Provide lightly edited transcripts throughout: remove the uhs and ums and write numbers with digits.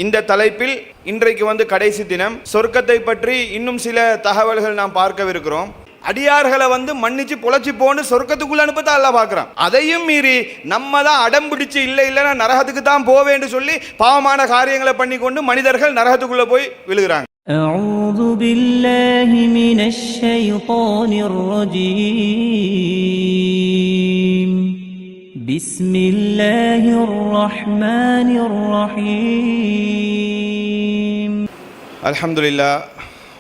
இந்த தலைப்பில் இன்றைக்கு கடைசி தினம். சொர்க்கத்தை பற்றி இன்னும் சில தகவல்கள் நாம் பார்க்கவிருக்கிறோம். அடியார்களை மன்னிச்சு பொழைச்சி போன்னு சொர்க்கத்துக்குள்ள அனுப்பத்தான் அல்லாஹ் பார்க்குறான். அதையும் மீறி நம்ம தான் அடம் பிடிச்சு இல்லைன்னா நரகத்துக்கு தான் போவேன்னு சொல்லி பாவமான காரியங்களை பண்ணி கொண்டு மனிதர்கள் நரகத்துக்குள்ள போய் விழுகிறாங்க. أعوذ بالله من الشيطان الرجيم بسم الله الرحمن الرحيم அல்ஹம்துலில்லாஹ்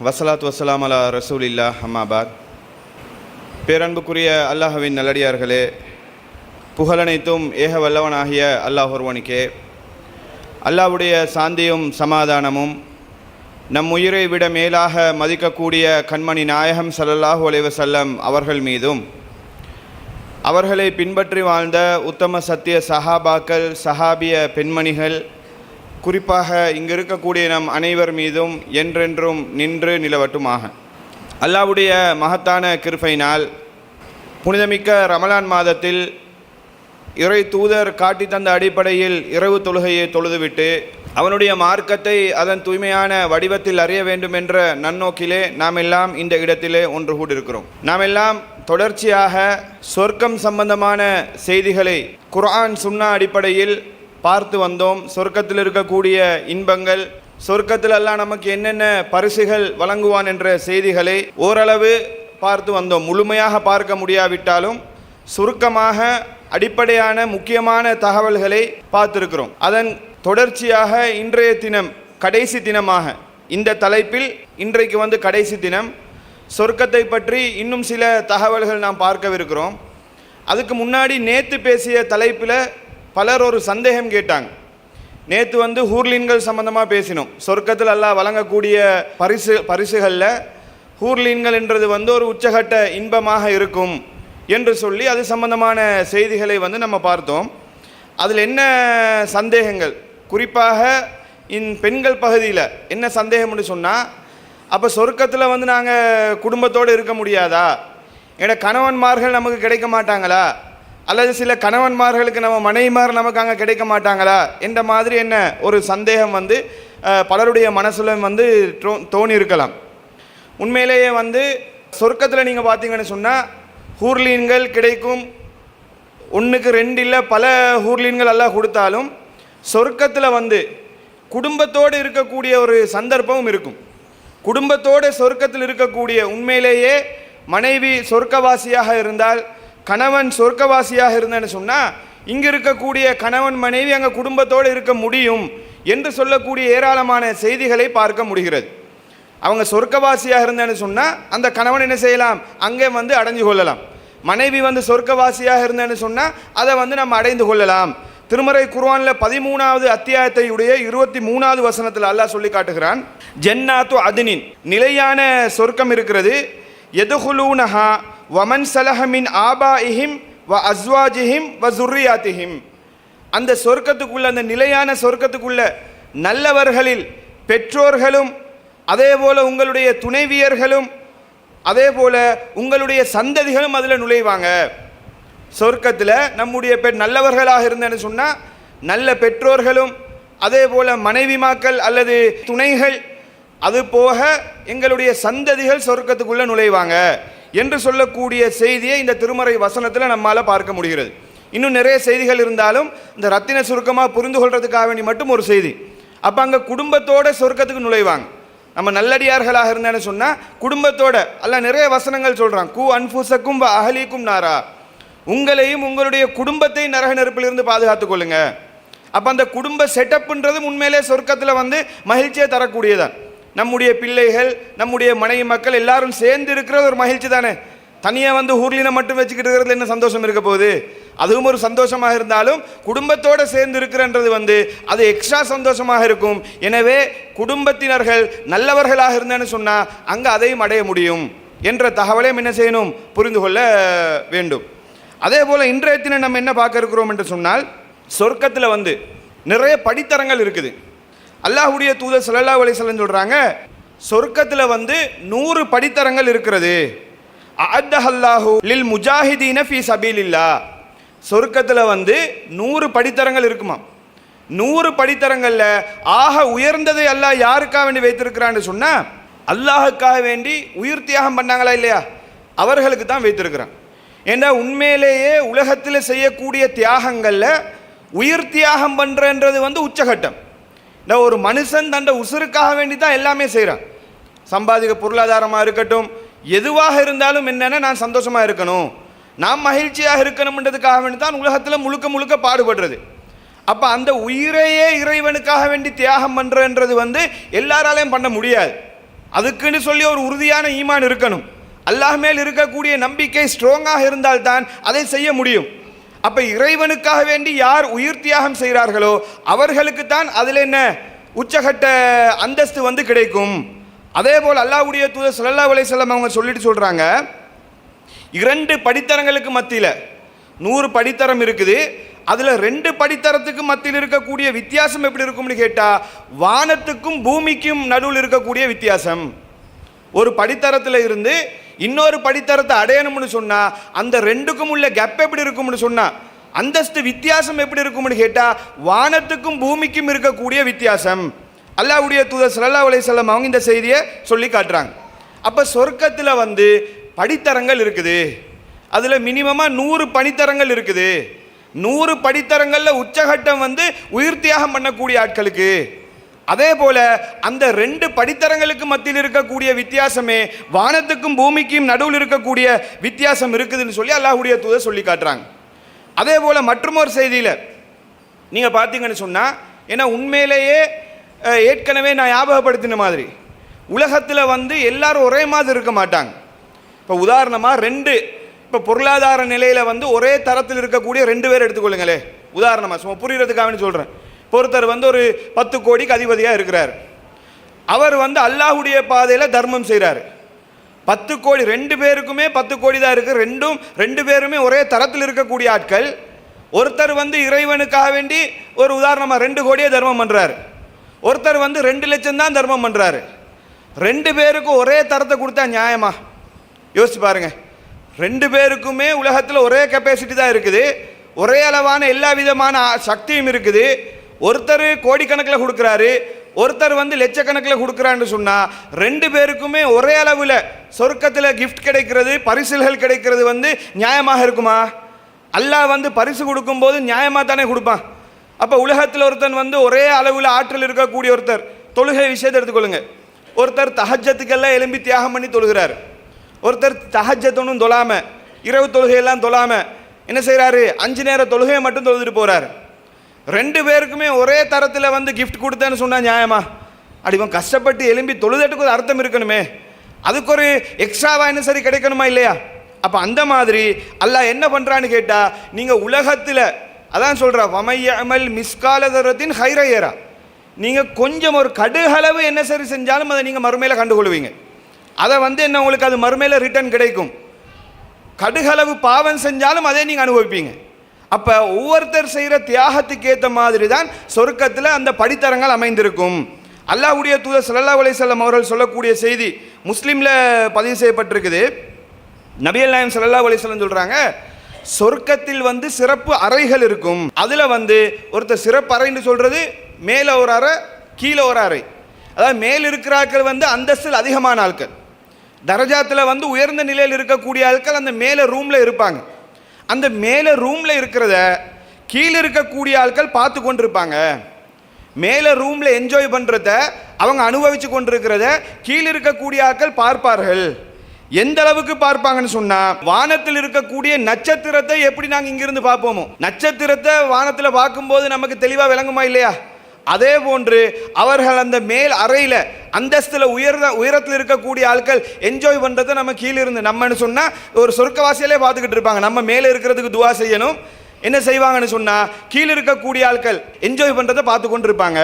வஸ்ஸலாத்து வஸ்ஸலாம் அலா ரசூலில்லாஹ் அம்மா பாத். பேரன்புக்குரிய அல்லாஹ்வின் நல்லடியார்களே, புகழனைத்தும் ஏக வல்லவனாகிய அல்லாஹ் ஒருவனுக்கே. அல்லாஹ்வுடைய சாந்தியும் சமாதானமும் நம் உயிரை விட மேலாக மதிக்கக்கூடிய கண்மணி நாயகம் ஸல்லல்லாஹு அலைஹி வஸல்லம் அவர்கள் மீதும், அவர்களை பின்பற்றி வாழ்ந்த உத்தம சத்திய சஹாபாக்கள், சஹாபிய பெண்மணிகள், குறிப்பாக இங்கு இருக்கக்கூடிய நம் அனைவர் மீதும் என்றென்றும் நின்று நிலவட்டுமாக. அல்லாஹ்வுடைய மகத்தான கிருபையினால் புனிதமிக்க ரமலான் மாதத்தில் இறை தூதர் காட்டி தந்த அடிப்படையில் இரவு தொழுகையை தொழுதுவிட்டு அவனுடைய மார்க்கத்தை அதன் தூய்மையான வடிவத்தில் அறிய வேண்டும் என்ற நன்னோக்கிலே நாம் எல்லாம் இந்த இடத்திலே ஒன்று கூடியிருக்கிறோம். நாம் எல்லாம் தொடர்ச்சியாக சொர்க்கம் சம்பந்தமான செய்திகளை குர்ஆன் சுன்னா அடிப்படையில் பார்த்து வந்தோம். சொர்க்கத்தில் இருக்கக்கூடிய இன்பங்கள், சொர்க்கத்தில் எல்லாம் நமக்கு என்னென்ன பரிசுகள் வழங்குவான் என்ற செய்திகளை ஓரளவு பார்த்து வந்தோம். முழுமையாக பார்க்க முடியாவிட்டாலும் சுருக்கமாக அடிப்படையான முக்கியமான தகவல்களை பார்த்திருக்கிறோம். அதன் தொடர்ச்சியாக இன்றைய தினம் கடைசி தினமாக இந்த தலைப்பில் இன்றைக்கு கடைசி தினம் சொர்க்கத்தை பற்றி இன்னும் சில தகவல்கள் நாம் பார்க்கவிருக்கிறோம். அதுக்கு முன்னாடி நேற்று பேசிய தலைப்பில் பலர் ஒரு சந்தேகம் கேட்டாங்க. நேற்று ஹூர்லீன்கள் சம்பந்தமாக பேசினோம். சொர்க்கத்தில் அல்லாஹ் வழங்கக்கூடிய பரிசுகளில் ஹூர்லீன்கள் என்றது ஒரு உச்சகட்ட இன்பமாக இருக்கும் என்று சொல்லி அது சம்பந்தமான செய்திகளை நம்ம பார்த்தோம். அதில் என்ன சந்தேகங்கள், குறிப்பாக பெண்கள் பகுதியில் என்ன சந்தேகம்னு சொன்னால், அப்போ சொர்க்கத்தில் நாங்கள் குடும்பத்தோடு இருக்க முடியாதா, ஏன்னா கணவன்மார்கள் நமக்கு கிடைக்க மாட்டாங்களா, அல்லது சில கணவன்மார்களுக்கு நம்ம மனைவிமார் நமக்கு அங்கே கிடைக்க மாட்டாங்களா என்ற மாதிரி என்ன ஒரு சந்தேகம் பலருடைய மனசில் தோணி இருக்கலாம். உண்மையிலேயே சொர்க்கத்தில் நீங்கள் பார்த்தீங்கன்னு சொன்னால் ஹூர்லீன்கள் கிடைக்கும். ஒன்றுக்கு ரெண்டு இல்லை, பல ஹூர்லீன்கள் எல்லாம் கொடுத்தாலும் சொர்க்கத்தில் குடும்பத்தோடு இருக்கக்கூடிய ஒரு சந்தர்ப்பமும் இருக்கும். குடும்பத்தோடு சொர்க்கத்தில் இருக்கக்கூடிய, உண்மையிலேயே மனைவி சொர்க்கவாசியாக இருந்தால், கணவன் சொர்க்கவாசியாக இருந்தான்னு சொன்னால் இங்கே இருக்கக்கூடிய கணவன் மனைவி அங்கே குடும்பத்தோடு இருக்க முடியும் என்று சொல்லக்கூடிய ஏராளமான செய்திகளை பார்க்க முடிகிறது. அவங்க சொர்க்கவாசியாக இருந்தான்னு சொன்னால் அந்த கணவன் என்ன செய்யலாம், அங்கே அடைஞ்சு கொள்ளலாம். மனைவி சொர்க்கவாசியாக இருந்தேன்னு சொன்னால் அதை நம்ம அடைந்து கொள்ளலாம். திருமறை குர்ஆனில் 13வது அத்தியாயத்தையுடைய 23வது வசனத்தில் அல்லாஹ் சொல்லி காட்டுகிறான், ஜன்னாத்து அத்னின், நிலையான சொர்க்கம் இருக்கிறது. யதுகுலூனஹா வமன் ஸலஹ மின் ஆபாஇஹிம் வ அஸ்வாஜிஹிம் வ ஸுர்ரியாத்திஹிம். அந்த சொர்க்கத்துக்குள்ள, அந்த நிலையான சொர்க்கத்துக்குள்ள நல்லவர்களில் பெற்றோர்களும், அதே போல உங்களுடைய துணைவியர்களும், அதே போல உங்களுடைய சந்ததிகளும் அதில் நுழைவாங்க. சொர்க்கத்தில் நம்முடைய நல்லவர்களாக இருந்தேன்னு சொன்னால் நல்ல பெற்றோர்களும், அதே போல மனைவிமாக்கள் அல்லது துணைகள், அது போக எங்களுடைய சந்ததிகள் சொர்க்கத்துக்குள்ளே நுழைவாங்க என்று சொல்லக்கூடிய செய்தியை இந்த திருமறை வசனத்தில் நம்மால் பார்க்க முடிகிறது. இன்னும் நிறைய செய்திகள் இருந்தாலும் இந்த ரத்தின சுருக்கமாக புரிந்து கொள்றதுக்காக வேண்டி மட்டும் ஒரு செய்தி. அப்போ அங்கே குடும்பத்தோடு சொர்க்கத்துக்கு நுழைவாங்க. நம்ம நல்லடியார்களாக இருந்தேன்னு சொன்னால் குடும்பத்தோட அல்ல, நிறைய வசனங்கள் சொல்கிறான், கூ அன்ஃபுசக்கும் வ அஹ்லீக்கும் நாரா, உங்களையும் உங்களுடைய குடும்பத்தை நரக நெருப்பிலிருந்து பாதுகாத்துக் கொள்ளுங்க. அப்போ அந்த குடும்ப செட்டப்புன்றது உண்மையிலே சொர்க்கத்தில் மகிழ்ச்சியை தரக்கூடியதான். நம்முடைய பிள்ளைகள், நம்முடைய மனைவி மக்கள் எல்லாரும் சேர்ந்து இருக்கிறது ஒரு மகிழ்ச்சி தானே. தனியாக ஹூர்லினை மட்டும் வச்சுக்கிட்டு இருக்கிறதுல என்ன சந்தோஷம் இருக்க போகுது? அதுவும் ஒரு சந்தோஷமாக இருந்தாலும் குடும்பத்தோடு சேர்ந்து இருக்கிறன்றது அது எக்ஸ்ட்ரா சந்தோஷமாக இருக்கும். எனவே குடும்பத்தினர்கள் நல்லவர்களாக இருந்தேன்னு சொன்னால் அங்கே அதையும் அடைய முடியும் என்ற தகவலையும் என்ன செய்யணும், புரிந்து கொள்ள வேண்டும். அதே போல் இன்றைய தினம் நம்ம என்ன பார்க்க இருக்கிறோம் என்று சொன்னால், சொர்க்கத்தில் நிறைய படித்தரங்கள் இருக்குது. அல்லாஹ்வுடைய தூதர் ஸல்லல்லாஹு அலைஹி வஸல்லம் சொல்கிறாங்க, சொர்க்கத்தில் 100 படித்தரங்கள் இருக்கிறது. அஅத்தஹல்லாஹு லில் முஜாஹிதீன ஃபீ சபீலில்லாஹ். சொர்க்கத்தில் 100 படித்தரங்கள் இருக்குமா. 100 படித்தரங்கள்ல ஆக உயர்ந்ததை அல்லாஹ் யாருக்காக வேண்டி வைத்திருக்கிறான்னு சொன்னா, அல்லாஹுக்காக வேண்டி உயிர் தியாகம் பண்ணாங்களா இல்லையா, அவர்களுக்கு தான் வைத்திருக்கிறான். ஏன்னா உண்மையிலேயே உலகத்தில் செய்யக்கூடிய தியாகங்கள்ல உயிர் தியாகம் பண்றன்றது உச்சகட்டம். இந்த ஒரு மனுஷன் தண்ட உசுருக்காக வேண்டி தான் எல்லாமே செய்கிறான். சம்பாதிக்க பொருளாதாரமாக இருக்கட்டும், எதுவாக இருந்தாலும் என்னென்ன, நான் சந்தோஷமாக இருக்கணும், நான் மகிழ்ச்சியாக இருக்கணும்ன்றதுக்காக வேண்டி தான் உலகத்தில் முழுக்க முழுக்க பாடுபடுறது. அப்போ அந்த உயிரையே இறைவனுக்காக வேண்டி தியாகம் பண்ணுறன்றது எல்லாராலையும் பண்ண முடியாது. அதுக்குன்னு சொல்லி ஒரு உறுதியான ஈமான் இருக்கணும். அல்லாஹ் மேல் இருக்கக்கூடிய நம்பிக்கை ஸ்ட்ராங்காக இருந்தால்தான் அதை செய்ய முடியும். அப்போ இறைவனுக்காக வேண்டி யார் உயிர் தியாகம் செய்கிறார்களோ அவர்களுக்கு தான் அதில் என்ன உச்சகட்ட அந்தஸ்து கிடைக்கும். அதே போல் அல்லாஹ்வுடைய தூதர் ஸல்லல்லாஹு அலைஹி வஸல்லம் அவங்க சொல்கிறாங்க, 2 படித்தரங்களுக்கு மத்தியில் 100 படித்தரம் இருக்குது, அதில் 2 படித்தரத்துக்கு மத்தியில் இருக்கக்கூடிய வித்தியாசம் எப்படி இருக்கும்னு கேட்டால், வானத்துக்கும் பூமிக்கும் நடுவில் இருக்கக்கூடிய வித்தியாசம். ஒரு படித்தரத்தில் இருந்து இன்னொரு படித்தரத்தை அடையணும்னு சொன்னால் அந்த 2க்கும் உள்ள கேப் எப்படி இருக்கும்னு சொன்னால், அந்தஸ்து வித்தியாசம் எப்படி இருக்கும்னு கேட்டால், வானத்துக்கும் பூமிக்கும் இருக்கக்கூடிய வித்தியாசம். அல்லாஹ்வுடைய தூதர் ஸல்லல்லாஹு அலைஹி வஸல்லம் அவங்க இந்த செய்தியை சொல்லி காட்டுறாங்க. அப்போ சொர்க்கத்தில் படித்தரங்கள் இருக்குது, அதில் மினிமமாக 100 படித்தரங்கள் இருக்குது. 100 படித்தரங்களில் உச்சகட்டம் உயிர் தியாகம் பண்ணக்கூடிய ஆட்களுக்கு. அதே போல அந்த 2 படித்தரங்களுக்கு மத்தியில் இருக்கக்கூடிய வித்தியாசமே வானத்துக்கும் பூமிக்கும் நடுவில் இருக்கக்கூடிய வித்தியாசம் இருக்குதுன்னு சொல்லி அல்லாஹ்வுடைய தூதர் சொல்லி காட்டுறாங்க. அதே போல மற்றொரு செய்தியில் நீங்கள் பார்த்தீங்கன்னு சொன்னால், ஏன்னா உண்மையிலேயே ஏற்கனவே நான் ஞாபகப்படுத்தின மாதிரி உலகத்தில் எல்லாரும் ஒரே மாதிரி இருக்க மாட்டாங்க. இப்போ உதாரணமாக 2 இப்போ பொருளாதார நிலையில் ஒரே தரத்தில் இருக்கக்கூடிய 2 பேர் எடுத்துக்கொள்ளுங்களே. உதாரணமாக சும்மா புரிகிறதுக்காக சொல்கிறேன். ஒருத்தர் ஒரு 10 கோடிக்கு அதிபதியாக இருக்கிறார். அவர் அல்லாஹ்வுடைய பாதையில் தர்மம் செய்கிறார். 10 கோடி 2 பேருக்குமே 10 கோடி தான் இருக்குது. 2 பேருமே ஒரே தரத்தில் இருக்கக்கூடிய ஆட்கள். ஒருத்தர் இறைவனுக்காக வேண்டி ஒரு உதாரணமாக 2 கோடியே தர்மம் பண்ணுறாரு. ஒருத்தர் 2 லட்சம் தான் தர்மம் பண்ணுறாரு. 2 பேருக்கும் ஒரே தரத்தை கொடுத்தா நியாயமா? யோசிச்சு பாருங்க. 2 பேருக்குமே உலகத்தில் ஒரே கெப்பாசிட்டி தான் இருக்குது, ஒரே அளவான எல்லா விதமான சக்தியும் இருக்குது. ஒருத்தர் கோடிக்கணக்கில் கொடுக்குறாரு, ஒருத்தர் லட்சக்கணக்கில் கொடுக்குறான்னு சொன்னால் 2 பேருக்குமே ஒரே அளவில் சொர்க்கத்தில் கிஃப்ட் கிடைக்கிறது, பரிசுகள் கிடைக்கிறது நியாயமாக இருக்குமா? அல்லாஹ் பரிசு கொடுக்கும்போது நியாயமாக தானே கொடுப்பான். அப்போ உலகத்தில் ஒருத்தன் ஒரே அளவில் ஆற்றல் இருக்கக்கூடிய ஒருத்தர், தொழுகை விஷயத்தை எடுத்துக்கொள்ளுங்க. ஒருத்தர் தஹஜ்ஜத்துக்கெல்லாம் எழும்பி தியாகம் பண்ணி தொழுகிறார். ஒருத்தர் தஹஜ்ஜத் தொழாமல், இரவு தொழுகையெல்லாம் தொழாமல் என்ன செய்கிறாரு, 5 நேர தொழுகையை மட்டும் தொழுதுட்டு போகிறார். 2 பேருக்குமே ஒரே தரத்தில் கிஃப்ட் கொடுத்தேன்னு சொன்னால் நியாயமா? அப்படிவன் கஷ்டப்பட்டு எழும்பி தொழுதட்டுக்கு ஒரு அர்த்தம் இருக்கணுமே, அதுக்கு ஒரு எக்ஸ்ட்ராவாக என்ன சரி கிடைக்கணுமா இல்லையா? அப்போ அந்த மாதிரி அல்லாஹ் என்ன பண்ணுறான்னு கேட்டால், நீங்கள் உலகத்தில் அதான் சொல்கிறா, வமையமல் மிஸ்காலதரத்தின் ஹைரையரா, நீங்கள் கொஞ்சம் ஒரு கடுகளவு என்ன சரி செஞ்சாலும் அதை நீங்கள் மறுமையில் கண்டுகொள்வீங்க. அதை என்ன உங்களுக்கு அது மறுமையில் ரிட்டர்ன் கிடைக்கும். கடுகளவு பாவம் செஞ்சாலும் அதே நீங்கள் அனுபவிப்பீங்க. அப்போ ஒவ்வொருத்தர் செய்கிற தியாகத்துக்கு ஏற்ற மாதிரி தான் சொர்க்கத்தில் அந்த படித்தரங்கள் அமைந்திருக்கும். அல்லாஹ்வுடைய தூதர் ஸல்லல்லாஹு அலைஹி வஸல்லம் அவர்கள் சொல்லக்கூடிய செய்தி முஸ்லீமில் பதிவு செய்யப்பட்டிருக்குது. நபிகள் நாயகம் ஸல்லல்லாஹு அலைஹி வஸல்லம் சொல்கிறாங்க, சொர்க்கத்தில் சிறப்பு அறைகள் இருக்கும். அதில் ஒருத்தர் சிறப்பு அறைன்னு சொல்கிறது மேலே ஒரு அறை, கீழே ஒரு அறை. அதாவது மேல் இருக்கிற ஆட்கள் அந்தஸ்தில் அதிகமான ஆட்கள், தரஜாத்தில் உயர்ந்த நிலையில் இருக்கக்கூடிய ஆட்கள் அந்த மேலே ரூமில் இருப்பாங்க. அந்த மேலே ரூமில் இருக்கிறத கீழே இருக்கக்கூடிய ஆட்கள் பார்த்து கொண்டிருப்பாங்க. மேலே ரூமில் என்ஜாய் பண்ணுறத அவங்க அனுபவித்து கொண்டிருக்கிறத கீழே இருக்கக்கூடிய ஆட்கள் பார்ப்பார்கள். எந்த அளவுக்கு பார்ப்பாங்கன்னு சொன்னால், வானத்தில் இருக்கக்கூடிய நட்சத்திரத்தை எப்படி நாங்கள் இங்கிருந்து பார்ப்போமோ, நட்சத்திரத்தை வானத்தில் பார்க்கும்போது நமக்கு தெளிவாக விளங்குமா இல்லையா? அதே போன்று அவர்கள் அந்த மேல் அறையில் அந்தஸ்தில் உயரத்தில் இருக்கக்கூடிய ஆட்கள் என்ஜாய் பண்ணுறதை நம்ம கீழே இருந்து நம்மன்னு சொன்னால் ஒரு சொர்க்கவாசியிலே பார்த்துக்கிட்டு இருப்பாங்க. நம்ம மேலே இருக்கிறதுக்கு துவா செய்யணும். என்ன செய்வாங்கன்னு சொன்னால், கீழே இருக்கக்கூடிய ஆட்கள் என்ஜாய் பண்ணுறதை பார்த்து கொண்டு இருப்பாங்க.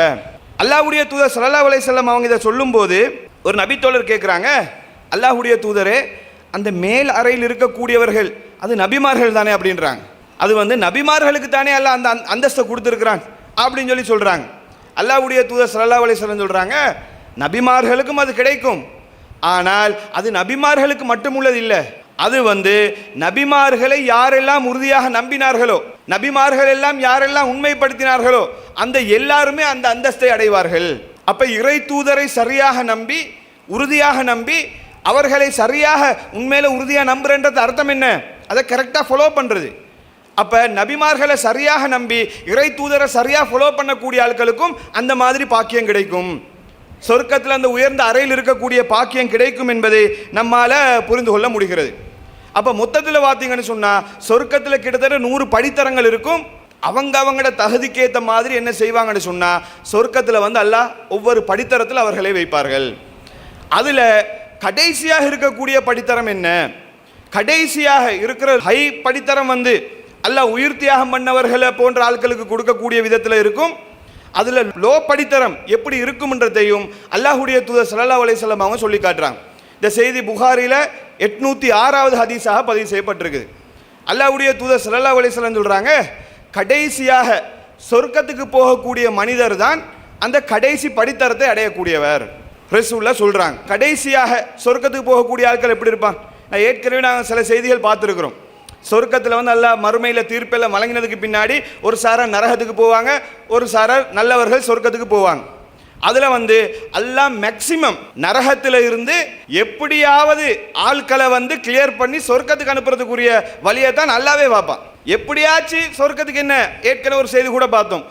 அல்லாஹ்வுடைய தூதர் ஸல்லல்லாஹு அலைஹி வஸல்லம் அவங்க இதை சொல்லும்போது ஒரு நபித்தோழர் கேட்குறாங்க, அல்லாஹ்வுடைய தூதரே, அந்த மேல் அறையில் இருக்கக்கூடியவர்கள் அது நபிமார்கள் தானே அப்படின்றாங்க. அது நபிமார்களுக்கு தானே அல்லாஹ் அந்த அந்தஸ்தை கொடுத்துருக்குறான் அப்படின்னு சொல்கிறாங்க. அல்லாஹ்வுடைய தூதர் ஸல்லல்லாஹு அலைஹி வஸல்லம் சொல்கிறாங்க, நபிமார்களுக்கும் அது கிடைக்கும், ஆனால் அது நபிமார்களுக்கு மட்டுமுள்ளது இல்லை. அது நபிமார்களை யாரெல்லாம் உறுதியாக நம்பினார்களோ நபிமார்கள் எல்லாம் யாரெல்லாம் உண்மைப்படுத்தினார்களோ அந்த எல்லாருமே அந்த அந்தஸ்தை அடைவார்கள். அப்ப இறை தூதரை சரியாக நம்பி உறுதியாக நம்பி அவர்களை சரியாக உண்மையில உறுதியாக நம்புறன்றது அர்த்தம் என்ன? அதை கரெக்டாக ஃபாலோ பண்றது. அப்ப நபிமார்களை சரியாக நம்பி இறை தூதரை சரியாக ஃபாலோ பண்ணக்கூடிய ஆட்களுக்கும் அந்த மாதிரி பாக்கியம் கிடைக்கும். சொர்க்கத்தில் அந்த உயர்ந்த அறையில் இருக்கக்கூடிய பாக்கியம் கிடைக்கும் என்பதை நம்மால புரிந்து கொள்ள முடிகிறது. அப்போ மொத்தத்தில் பார்த்தீங்கன்னு சொன்னால் சொர்க்கத்தில் கிட்டத்தட்ட 100 படித்தரங்கள் இருக்கும். அவங்களோட தகுதிக்கேற்ற மாதிரி என்ன செய்வாங்கன்னு சொன்னால் சொர்க்கத்தில் வந்து அல்லாஹ் ஒவ்வொரு படித்தரத்தில் அவர்களை வைப்பார்கள். அதில் கடைசியாக இருக்கக்கூடிய படித்தரம் என்ன? கடைசியாக இருக்கிற ஹை படித்தரம் வந்து அல்லாஹ் உயிர் தியாகம் பண்ணவர்களை போன்ற ஆட்களுக்கு கொடுக்கக்கூடிய விதத்தில் இருக்கும். அதில் லோ படித்தரம் எப்படி இருக்கும்ன்றதையும் அல்லாஹ்வுடைய தூதர் ஸல்லல்லாஹு அலைஹி வஸல்லம் அவங்க சொல்லி காட்டுறாங்க. இந்த செய்தி புகாரில 806வது ஹதீஸாக பதிவு செய்யப்பட்டிருக்குது. அல்லாஹ்வுடைய தூதர் ஸல்லல்லாஹு அலைஹி வஸல்லம் சொல்றாங்க, கடைசியாக சொர்க்கத்துக்கு போகக்கூடிய மனிதர் தான் அந்த கடைசி படித்தரத்தை அடையக்கூடியவர். ரசூலுல்லாஹ் சொல்றாங்க, கடைசியாக சொர்க்கத்துக்கு போகக்கூடிய ஆட்கள் எப்படி இருப்பான்? நான் ஏற்கனவே நாங்கள் சில செய்திகள் பார்த்துருக்கிறோம். சொர்க்கத்தில் வந்து அல்லாஹ் மறுமையில் தீர்ப்பெல்லாம் வழங்கினதுக்கு பின்னாடி ஒரு சாரார் நரகத்துக்கு போவாங்க, ஒரு சாரார் நல்லவர்கள் சொர்க்கத்துக்கு போவாங்க. அதில் வந்து அல்லாஹ் மேக்சிமம் நரகத்தில் இருந்து எப்படியாவது ஆட்களை வந்து கிளியர் பண்ணி சொர்க்கத்துக்கு அனுப்புறதுக்குரிய வழியை தான் நல்லாவே பார்ப்பான். எப்படியாச்சும் சொர்க்கத்துக்கு என்ன, ஏற்கனவே ஒரு செய்தி கூட பார்த்தோம்,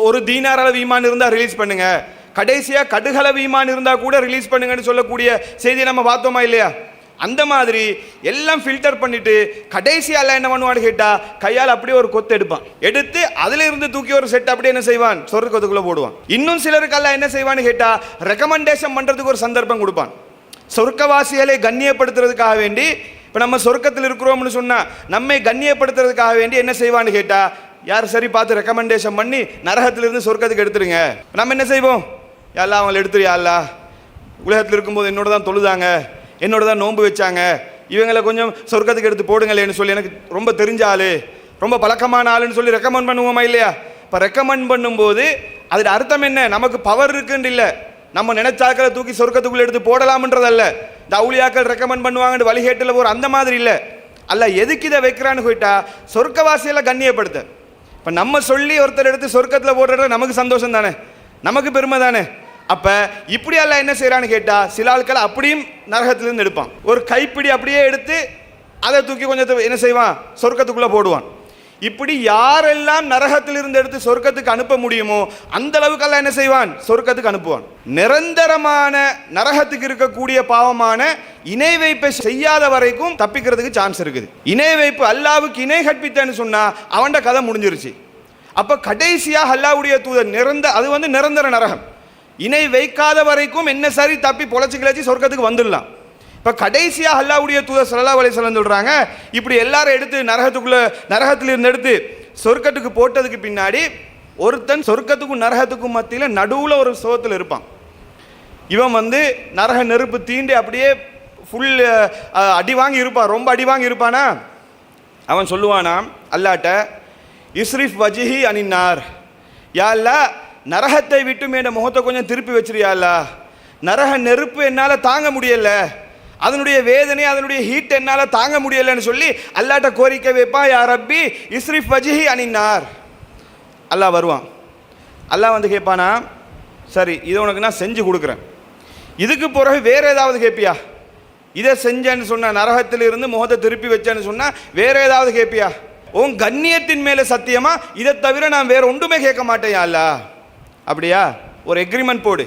ஒரு தீனார் அளவு ஈமான் இருந்தால் ரிலீஸ் பண்ணுங்க, கடைசியாக கடுகளவு ஈமான் இருந்தால் கூட ரிலீஸ் பண்ணுங்கன்னு சொல்லக்கூடிய செய்தியை நம்ம பார்த்தோமா இல்லையா? அந்த மாதிரி எல்லாம் ஃபில்டர் பண்ணிட்டு கடைசியால என்ன பண்ணுவான்னு கேட்டா கையால் அப்படியே ஒரு கொத்து எடுப்பான், எடுத்து அதுல இருந்து தூக்கி ஒரு செட் அப்படியே என்ன செய்வான், சொர்க்கத்துக்குள்ள போடுவான். இன்னும் சிலருக்கு அல்ல என்ன செய்வான்னு கேட்டா ரெக்கமெண்டேஷன் பண்றதுக்கு ஒரு சந்தர்ப்பம் கொடுப்பான். சொர்க்கவாசிகளை கண்ணியப்படுத்துறதுக்காக வேண்டி, இப்போ நம்ம சொர்க்கத்தில் இருக்கிறோம்னு சொன்னா நம்மை கண்ணியப்படுத்துறதுக்காக வேண்டி என்ன செய்வான்னு கேட்டா, யார் சரி பார்த்து ரெக்கமெண்டேஷன் பண்ணி நரகத்திலிருந்து சொர்க்கத்துக்கு எடுத்துருங்க. நம்ம என்ன செய்வோம், யாரெல்லாம் அவங்களை எடுத்துரு, யாரெல்லா உலகத்தில் இருக்கும்போது என்னோட தான் தொழுதாங்க, என்னோட தான் நோன்பு வச்சாங்க, இவங்களை கொஞ்சம் சொர்க்கத்துக்கு எடுத்து போடுங்களேன்னு சொல்லி எனக்கு ரொம்ப தெரிஞ்ச ஆள், ரொம்ப பழக்கமான ஆளுன்னு சொல்லி ரெக்கமெண்ட் பண்ணுவோமா இல்லையா? இப்போ ரெக்கமெண்ட் பண்ணும்போது அதோட அர்த்தம் என்ன? நமக்கு பவர் இருக்குன்னு இல்லை, நம்ம நினைச்சாக்களை தூக்கி சொர்க்கத்துக்குள்ளே எடுத்து போடலாம்ன்றதல்ல. இந்த அவுளியாக்கள் ரெக்கமெண்ட் பண்ணுவாங்கன்னு வழிகேட்டில் போகிற அந்த மாதிரி இல்லை. அல்ல எதுக்கு இதை வைக்கிறான்னு போயிட்டா சொர்க்கவாசியெல்லாம் கண்ணியப்படுத்த. இப்போ நம்ம சொல்லி ஒருத்தர் எடுத்து சொர்க்கத்தில் போடுறது நமக்கு சந்தோஷம் தானே, நமக்கு பெருமை தானே. அப்ப இப்படி அல்ல என்ன செய்யறான்னு கேட்டா சில ஆட்கள் அப்படியும் நரகத்திலிருந்து எடுப்பான், ஒரு கைப்பிடி அப்படியே எடுத்து அதை தூக்கி கொஞ்சம் என்ன செய்வான், சொர்க்கத்துக்குள்ள போடுவான். இப்படி யாரெல்லாம் நரகத்திலிருந்து எடுத்து சொர்க்கத்துக்கு அனுப்ப முடியுமோ அந்த அளவுக்கு அல்ல என்ன செய்வான், சொர்க்கத்துக்கு அனுப்புவான். நிரந்தரமான நரகத்துக்கு இருக்கக்கூடிய பாவமான இணை வைப்பை செய்யாத வரைக்கும் தப்பிக்கிறதுக்கு சான்ஸ் இருக்குது. இணை வைப்பு அல்லாவுக்கு இணை கற்பித்தன்னு சொன்னா அவன்ட கதை முடிஞ்சிருச்சு. அப்ப கடைசியாக அல்லாஹ்வுடைய தூதர் அது வந்து நிரந்தர நரகம், இணை வைக்காத வரைக்கும் என்ன சரி தப்பி பொழைச்சி கிளச்சி சொர்க்கத்துக்கு வந்துடலாம். இப்போ கடைசியாக அல்லாஹ்வுடைய தூதர் ஸல்லல்லாஹு அலைஹி வஸல்லம் சொல்றாங்க, இப்படி எல்லாரும் எடுத்து நரகத்திலிருந்து எடுத்து சொர்க்கத்துக்கு போட்டதுக்கு பின்னாடி ஒருத்தன் சொர்க்கத்துக்கும் நரகத்துக்கும் மத்தியில் நடுவில் ஒரு சோகத்தில் இருப்பான். இவன் வந்து நரக நெருப்பு தீண்டி அப்படியே ஃபுல் அடி வாங்கி இருப்பான், ரொம்ப அடி வாங்கி இருப்பானா. அவன் சொல்லுவானா அல்லாட்ட, இஸ்ரிஃப் வஜிஹி அனின்னார், யா அல்லாஹ் நரகத்தை விட்டு என் முகத்தை கொஞ்சம் திருப்பி வச்சிருயாலா, நரக நெருப்பு என்னால் தாங்க முடியல, அதனுடைய வேதனை அதனுடைய ஹீட் என்னால் தாங்க முடியலைன்னு சொல்லி அல்லாட்ட கோரிக்கை வைப்பான், யா ரப்பி இஸ்ரிஃப் வஜிஹி அனின்னார். அல்லாஹ் வருவான், அல்லாஹ் வந்து கேட்பானா, சரி இதை உனக்கு நான் செஞ்சு கொடுக்குறேன், இதுக்கு பிறகு வேற ஏதாவது கேட்பியா? இதை செஞ்சேன்னு சொன்ன நரகத்தில் இருந்து முகத்தை திருப்பி வச்சேன்னு சொன்னா வேற ஏதாவது கேட்பியா? உன் கண்ணியத்தின் மேலே சத்தியமா இதை தவிர நான் வேற ஒன்றுமே கேட்க மாட்டேன் யா அல்லாஹ். அப்படியா? ஒரு எக்ரிமெண்ட் போடு,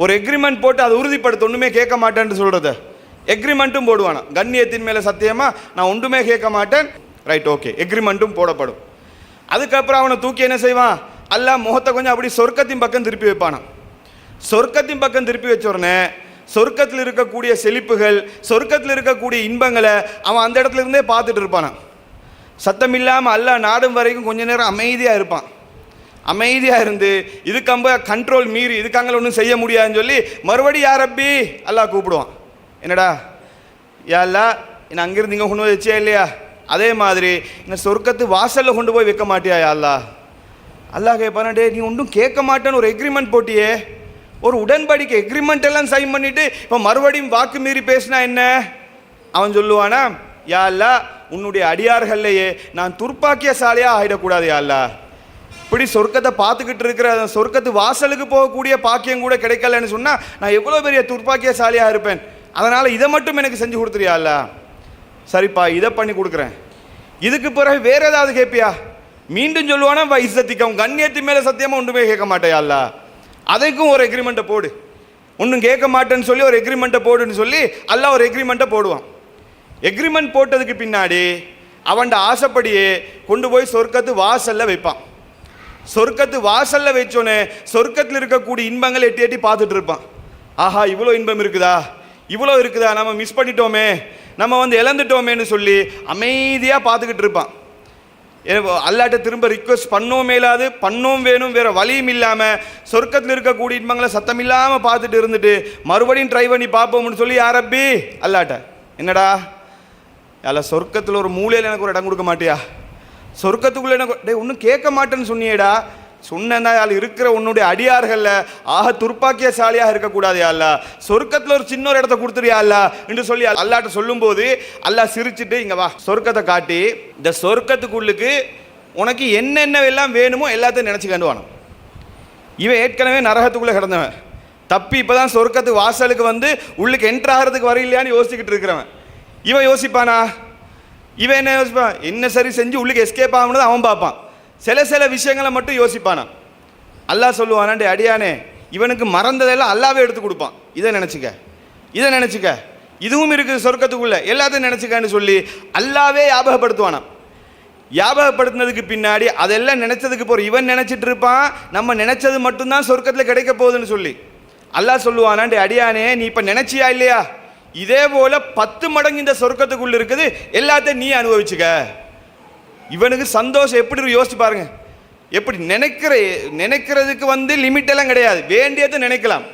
ஒரு எக்ரிமெண்ட் போட்டு அதை உறுதிப்படுத்த, ஒன்றுமே கேட்க மாட்டேன்னு சொல்கிறத எக்ரிமெண்ட்டும் போடுவானா, கண்ணியத்தின் மேலே சத்தியமா நான் ஒன்றுமே கேட்க மாட்டேன், ரைட் ஓகே, எக்ரிமெண்ட்டும் போடப்படும். அதுக்கப்புறம் அவனை தூக்கி என்ன செய்வான், அல்லாஹ் முகத்தை கொஞ்சம் அப்படி சொர்க்கத்தின் பக்கம் திருப்பி வைப்பானா. சொர்க்கத்தின் பக்கம் திருப்பி வச்ச உடனே சொர்க்கத்தில் இருக்கக்கூடிய செழிப்புகள், சொர்க்கத்தில் இருக்கக்கூடிய இன்பங்களை அவன் அந்த இடத்துல இருந்தே பார்த்துட்டு இருப்பானா. சத்தம் இல்லாமல் அல்லாஹ் நாடும் வரைக்கும் கொஞ்ச நேரம் அமைதியாக இருப்பான். அமைதியாக இருந்து இதுக்கம்ப கண்ட்ரோல் மீறி இதுக்காங்க ஒன்றும் செய்ய முடியாதுன்னு சொல்லி மறுபடியும் யா ரப்பி அல்லாஹ் கூப்பிடுவான். என்னடா யா அல்லாஹ் என்ன அங்கிருந்து இங்கே கொண்டு போய் வச்சே இல்லையா, அதே மாதிரி இந்த சொர்க்கத்து வாசலில் கொண்டு போய் வைக்க மாட்டியா யா அல்லாஹ். அல்லாஹ் கேட்பானா, டே நீ ஒன்றும் கேட்க மாட்டேன்னு ஒரு எக்ரிமெண்ட் போட்டியே, ஒரு உடன்படிக்கை எக்ரிமெண்ட் எல்லாம் சைன் பண்ணிட்டு இப்போ மறுபடியும் வாக்கு மீறி பேசினா என்ன? அவன் சொல்லுவானா, யா அல்லாஹ் உன்னுடைய அடியார்கள்லையே நான் துர்ப்பாக்கியசாலியாக ஆகிடக்கூடாது யா அல்லாஹ். இப்படி சொர்க்கத்தை பார்த்துக்கிட்டு இருக்கிற சொர்க்கத்து வாசலுக்கு போகக்கூடிய பாக்கியம் கூட கிடைக்கலன்னு சொன்னால் நான் எவ்வளோ பெரிய துர்ப்பாக்கியசாலியாக இருப்பேன். அதனால் இதை மட்டும் எனக்கு செஞ்சு கொடுத்துறியா அல்லாஹ். சரிப்பா, இதை பண்ணி கொடுக்குறேன். இதுக்கு பிறகு வேற ஏதாவது கேட்பியா? மீண்டும் சொல்லுவானா இஸ்ஸத்திக்கும் கண்ணியத்து மேலே சத்தியமாக ஒன்றுமே கேட்க மாட்டேயா அல்லாஹ். அதுக்கும் ஒரு எக்ரிமெண்ட்டை போடு, ஒன்றும் கேட்க மாட்டேன்னு சொல்லி ஒரு எக்ரிமெண்ட்டை போடுன்னு சொல்லி அல்லாஹ் ஒரு எக்ரிமெண்ட்டை போடுவான். எக்ரிமெண்ட் போட்டதுக்கு பின்னாடி அவன்ட ஆசைப்படியே கொண்டு போய் சொர்க்கத்து வாசலில் வைப்பான். சொர்க்கத்து வாசலில் வச்சோன்னே சொர்க்கத்தில் இருக்கக்கூடிய இன்பங்களை எட்டி எட்டி பார்த்துட்டு இருப்பான். ஆஹா, இவ்வளோ இன்பம் இருக்குதா, இவ்வளோ இருக்குதா, நம்ம மிஸ் பண்ணிட்டோமே, நம்ம இழந்துட்டோமேன்னு சொல்லி அமைதியாக பார்த்துக்கிட்டு இருப்பான். அல்லாட்ட திரும்ப ரிக்வெஸ்ட் பண்ணவும் மேலாது, பண்ணவும் வேணும், வேற வழியும் இல்லாமல் சொர்க்கத்தில் இருக்கக்கூடிய இன்பங்களை சத்தம் இல்லாமல் பார்த்துட்டு இருந்துட்டு மறுபடியும் ட்ரை பண்ணி பார்ப்போம்னு சொல்லி யா ரப்பி அல்லாட்ட, என்னடா அல்ல சொர்க்கத்தில் ஒரு மூலையில் எனக்கு ஒரு இடம் கொடுக்க மாட்டியா? சொர்க்கத்துக்குள்ளே எனக்கு ஒன்றும் கேட்க மாட்டேன்னு சொன்னியேடா. சொன்னா யாழ் இருக்கிற உன்னுடைய அடியார்களில் ஆக துர்ப்பாக்கியசாலியாக இருக்கக்கூடாது யா அல்லாஹ். சொர்க்கத்தில் ஒரு சின்ன ஒரு இடத்த கொடுத்துருயா அல்லாஹ் என்று சொல்லி அல்லாட்ட சொல்லும்போது அல்லாஹ் சிரிச்சுட்டு இங்கே வா சொர்க்கத்தை காட்டி, இந்த சொர்க்கத்துக்குள்ளுக்கு உனக்கு என்னென்ன எல்லாம் வேணுமோ எல்லாத்தையும் நினச்சி கண்டுவானோ. இவன் ஏற்கனவே நரகத்துக்குள்ளே கிடந்தவன், தப்பி இப்போ தான் சொர்க்கத்துக்கு வாசலுக்கு உள்ளுக்கு என்ட்ரு ஆகிறதுக்கு வரையிலையான்னு யோசிச்சுக்கிட்டு இருக்கிறவன். இவன் யோசிப்பானா? இவன் என்ன யோசிப்பான்? என்ன சரி செஞ்சு உள்ளுக்கு எஸ்கேப் ஆகணும்னு அவன் பார்ப்பான். சில விஷயங்களை மட்டும் யோசிப்பானா. அல்லாஹ் சொல்லுவானாண்டே, அடியானே இவனுக்கு மறந்ததெல்லாம் அல்லாவே எடுத்து கொடுப்பான். இதை நினச்சிக்க, இதை நினச்சிக்க, இதுவும் இருக்குது சொர்க்கத்துக்குள்ள, எல்லாத்தையும் நினச்சிக்கன்னு சொல்லி அல்லாவே ஞாபகப்படுத்துவானாம். ஞாபகப்படுத்தினதுக்கு பின்னாடி அதெல்லாம் நினச்சதுக்கு போகிற இவன் நினச்சிட்டு இருப்பான் நம்ம நினச்சது மட்டும்தான் சொர்க்கத்தில் கிடைக்க போகுதுன்னு சொல்லி. அல்லாஹ் சொல்லுவானாண்டே, அடியானே நீ இப்போ நினச்சியா இல்லையா, இதே போல 10 மடங்கு இந்த சொர்க்கத்துக்குள்ள இருக்குது, எல்லாத்தையும் நீ அனுபவிச்சுக்க. இவனுக்கு சந்தோஷம் எப்படி யோசிச்சு பாருங்க. எப்படி நினைக்கிறதுக்கு லிமிட் எல்லாம் கிடையாது, வேண்டியதை நினைக்கலாம்.